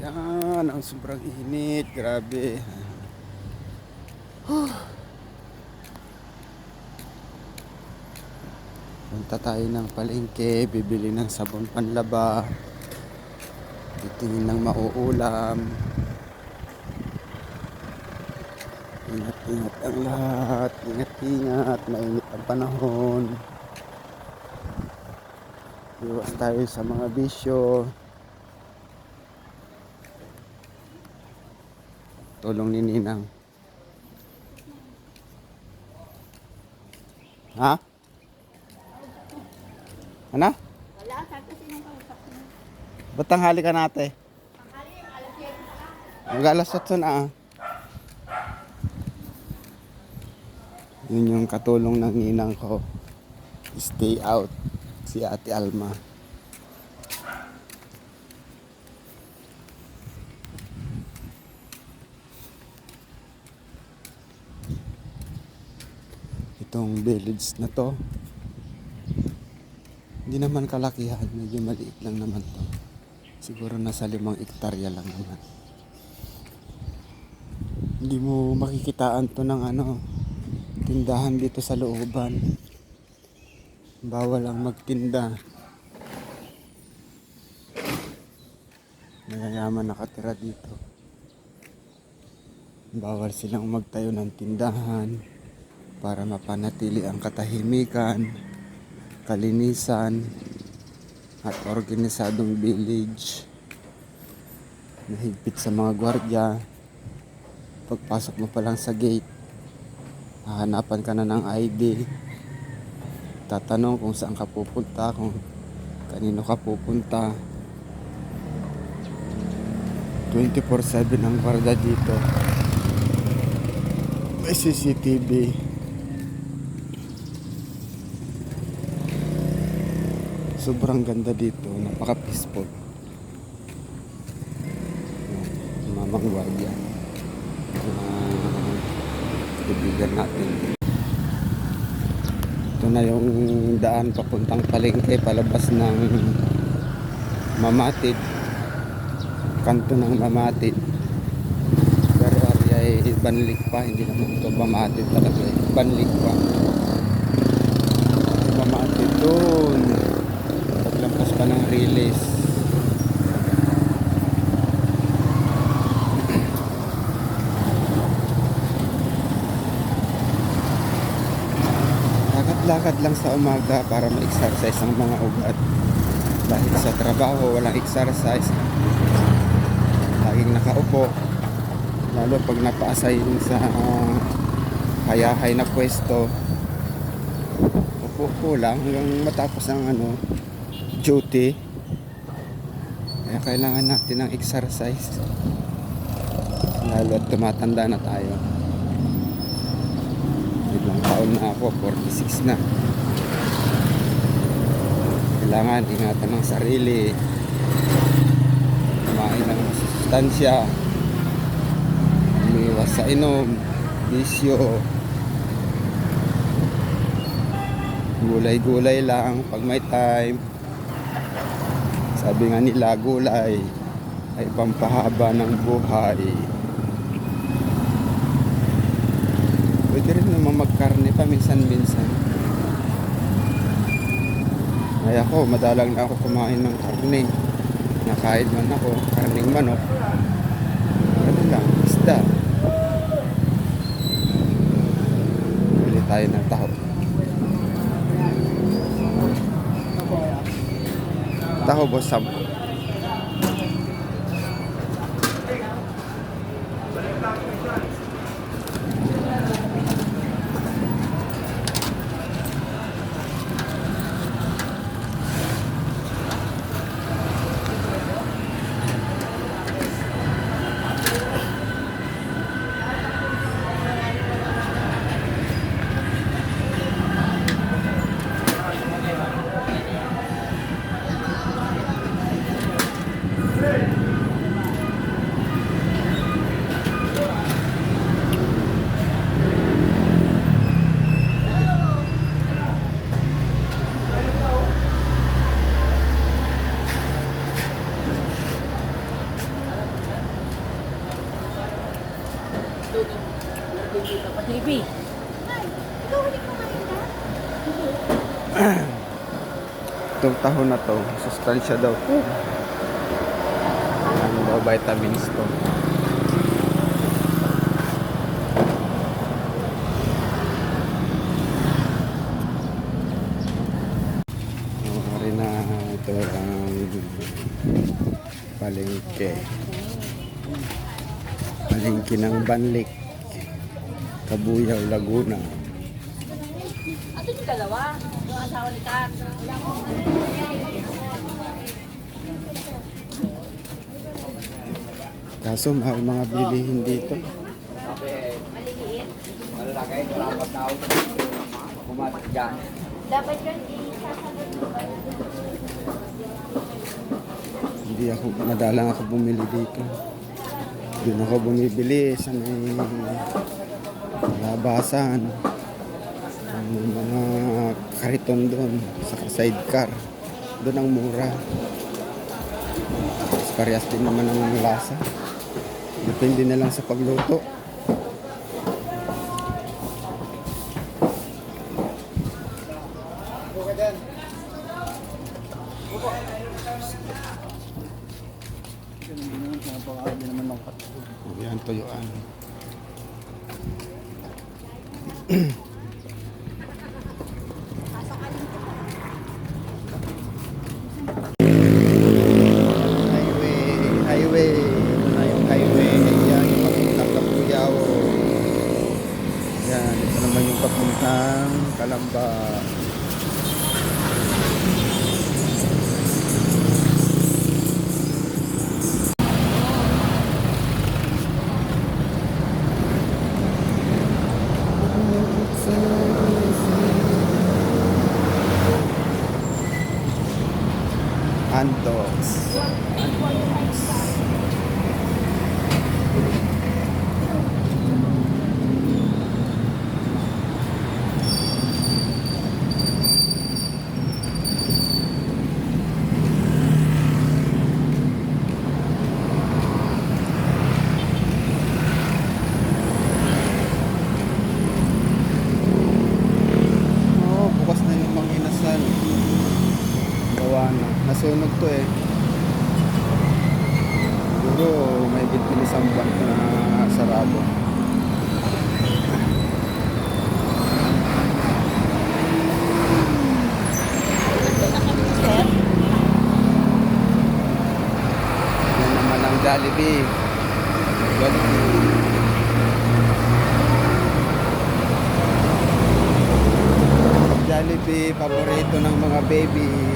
Yan, ang sobrang init. Grabe. Punta tayo ng palengke, bibili ng sabon panlaba, titingin ng mauulam. Ingat-ingat ang lahat. Ingat-ingat. Mainit ang panahon. Iwas tayo sa mga bisyo. Tulong ni Ninang. Ha? Ano? Wala, sabi kasi nung kausap mo. Ba't tanghali ka natin? Tanghali, alas 7 pa lang. Mag-alas 8 na ah. Yun yung katulong ng ninang ko. Stay out. Si Ate Alma. Itong village na to, hindi naman kalakihan, medyo maliit lang naman to. Siguro nasa 5 hektarya lang naman. Hindi mo makikitaan to ng tindahan dito sa looban. Bawal ang magtinda. Mayayaman nakatira dito. Bawal silang magtayo ng tindahan para mapanatili ang katahimikan, kalinisan, at organisadong village. Nahigpit sa mga gwardiya. Pagpasok mo pa lang sa gate, hahanapan ka na ng ID. Tatanong kung saan ka pupunta, kung kanino ka pupunta. 24/7 ang gwardiya dito. May CCTV. Sobrang ganda dito, napaka-peaceful. Mamang gwardiya. Kaibigan natin. Ito na yung daan papuntang palengke, palabas ng Mamatid. Kanto ng Mamatid. Pero ay Banlik pa, hindi naman ito Mamatid talaga. Banlik pa. Mamatid doon. Paglampas pa ng release. Lakad lang sa umaga para ma-exercise ang mga ugat. Dahil sa trabaho, walang exercise. Laging nakaupo. Lalo pag napa-assign sa hayahay na pwesto. Upo lang hanggang matapos ang duty. Kaya kailangan natin ng exercise. Lalo at tumatanda na tayo. Ilang taon na ako, 46 na. Kailangan ingatan ng sarili, kumain ng sustansya, umiwas sa inom, bisyo, gulay-gulay lang pag may time. Sabi nga nila, gulay ay pampahaba ng buhay. Pwede rin naman magkarne pa minsan-minsan. Ay ako, madalang na ako kumain ng karne. Nakain man ako, karning manok. Ano lang, isda. Bili tayo ng taho. Taho boss, 10. Baby. Ay, ikaw hindi kumain ka? Itong tahon na to, sustansya daw to. Ano daw, vitamins to. Rin na ito ang palengke. Palengke ng Banlik. Kabuyaw, Laguna. Ato yung dalawa. Yung asawa ni Kat. Kaso mahal mga bilihin dito. Dapat yun isasagot mo. Hindi ako, madalang ako bumili dito. Doon ako bumibili sa may labasan. Ang mga kariton doon, sa sidecar. Doon ang mura. Tapos parehas din naman ang lasa. Depende na lang sa pagluto. Yan, tuyuan. Highway. Yan, yung papuntang Kabuyaw. Yan, ito naman yung papuntang Kalamba. Andox. Oh, bukas na yung mga inasal. Gawa na. Nasunog to eh. Siguro may isang buwan na sarado. Yan naman ang Jollibee. Jollibee, paborito ng mga baby.